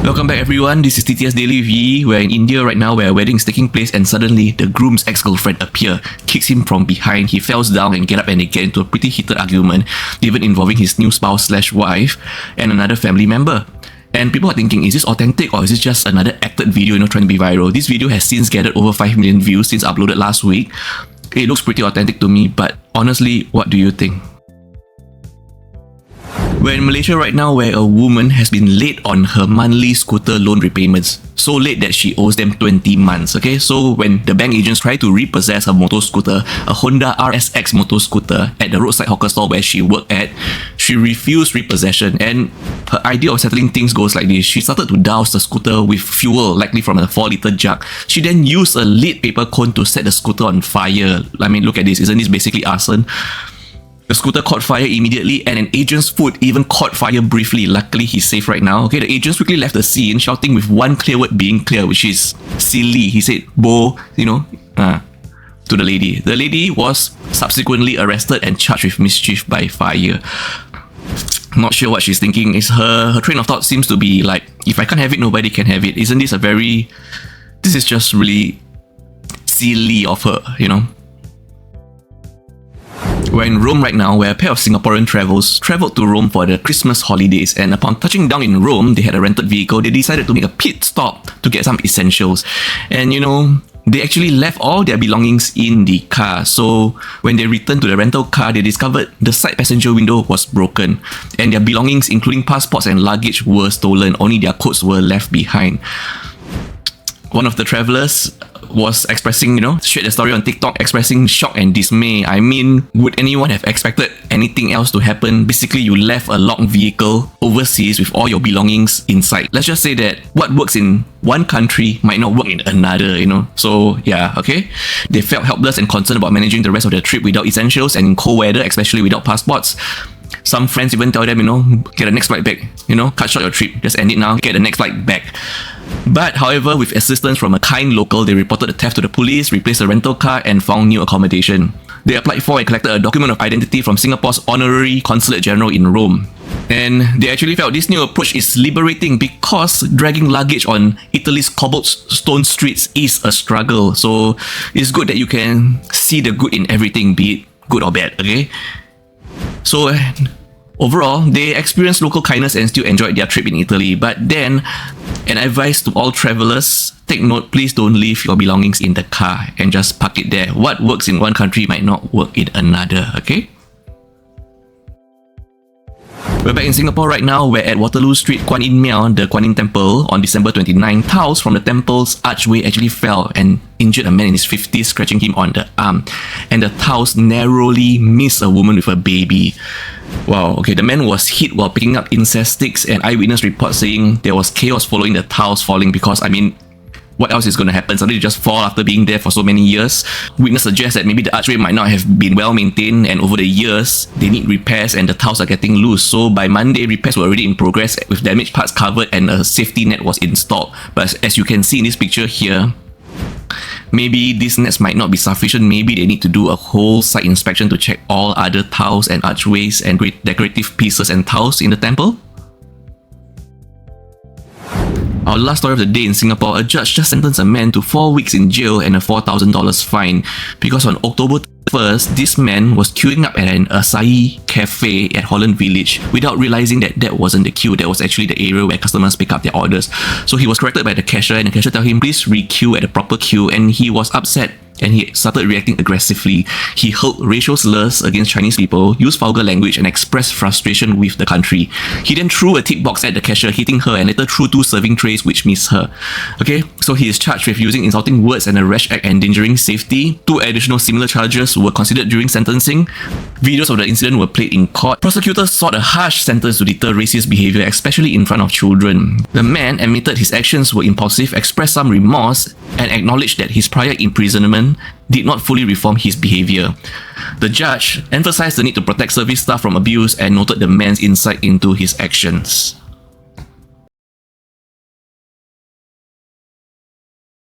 Welcome back everyone, this is TTS Daily with Yi. We're in India right now where a wedding is taking place and suddenly the groom's ex-girlfriend appears, kicks him from behind, he falls down and get up and they get into a pretty heated argument, even involving his new spouse/wife and another family member. And people are thinking, is this authentic or is this just another acted video, trying to be viral? This video has since gathered over 5 million views since uploaded last week. It looks pretty authentic to me, but honestly, what do you think? We're in Malaysia right now where a woman has been late on her monthly scooter loan repayments. So late that she owes them 20 months, okay? So when the bank agents try to repossess her motor scooter, a Honda RSX motor scooter, at the roadside hawker store where she worked at, she refused repossession, and her idea of settling things goes like this. She started to douse the scooter with fuel, likely from a 4-litre jug. She then used a lead paper cone to set the scooter on fire. I mean, look at this. Isn't this basically arson? The scooter caught fire immediately and an agent's foot even caught fire briefly. Luckily, he's safe right now. Okay, the agents quickly left the scene, shouting with one clear word being clear, which is silly. He said, "Bo," to the lady. The lady was subsequently arrested and charged with mischief by fire. Not sure what she's thinking. Her train of thought seems to be like, if I can't have it, nobody can have it. Isn't this this is just really silly of her, We're in Rome right now, where a pair of Singaporean travelled to Rome for the Christmas holidays, and upon touching down in Rome, they had a rented vehicle. They decided to make a pit stop to get some essentials. And they actually left all their belongings in the car. So when they returned to the rental car, they discovered the side passenger window was broken and their belongings, including passports and luggage, were stolen. Only their coats were left behind. One of the travellers was expressing, shared the story on TikTok, expressing shock and dismay. I mean, would anyone have expected anything else to happen? Basically, you left a locked vehicle overseas with all your belongings inside. Let's just say that what works in one country might not work in another, So, yeah, okay. They felt helpless and concerned about managing the rest of their trip without essentials and in cold weather, especially without passports. Some friends even tell them, get the next flight back, cut short your trip, just end it now, get the next flight back. But however, with assistance from a kind local, they reported the theft to the police, replaced the rental car and found new accommodation. They applied for and collected a document of identity from Singapore's Honorary Consulate General in Rome. And they actually felt this new approach is liberating because dragging luggage on Italy's cobblestone streets is a struggle. So it's good that you can see the good in everything, be it good or bad, okay? So overall, they experienced local kindness and still enjoyed their trip in Italy. But then, an advice to all travelers, take note, please don't leave your belongings in the car and just park it there. What works in one country might not work in another, okay? We're back in Singapore right now, where at Waterloo Street, Kwan the Kwan Yin Temple, on December 29, tiles from the temple's archway actually fell and injured a man in his 50s, scratching him on the arm. And the tiles narrowly missed a woman with a baby. Wow, okay, the man was hit while picking up incest sticks, and eyewitness reports saying there was chaos following the tiles falling because, what else is going to happen? Suddenly just fall after being there for so many years. Witness suggests that maybe the archway might not have been well maintained and over the years they need repairs and the tiles are getting loose. So by Monday, repairs were already in progress with damaged parts covered and a safety net was installed. But as you can see in this picture here, maybe these nets might not be sufficient. Maybe they need to do a whole site inspection to check all other tiles and archways and decorative pieces and tiles in the temple. Our last story of the day in Singapore, a judge just sentenced a man to 4 weeks in jail and a $4,000 fine because on October 1st, this man was queuing up at an Acai cafe at Holland Village without realizing that that wasn't the queue. That was actually the area where customers pick up their orders. So he was corrected by the cashier and the cashier told him, please re-queue at the proper queue, and he was upset and he started reacting aggressively. He hurled racial slurs against Chinese people, used vulgar language and expressed frustration with the country. He then threw a tip box at the cashier, hitting her, and later threw 2 serving trays which missed her. Okay, so he is charged with using insulting words and a rash act endangering safety. 2 additional similar charges were considered during sentencing. Videos of the incident were played in court. Prosecutors sought a harsh sentence to deter racist behaviour, especially in front of children. The man admitted his actions were impulsive, expressed some remorse, and acknowledged that his prior imprisonment did not fully reform his behaviour. The judge emphasised the need to protect service staff from abuse and noted the man's insight into his actions.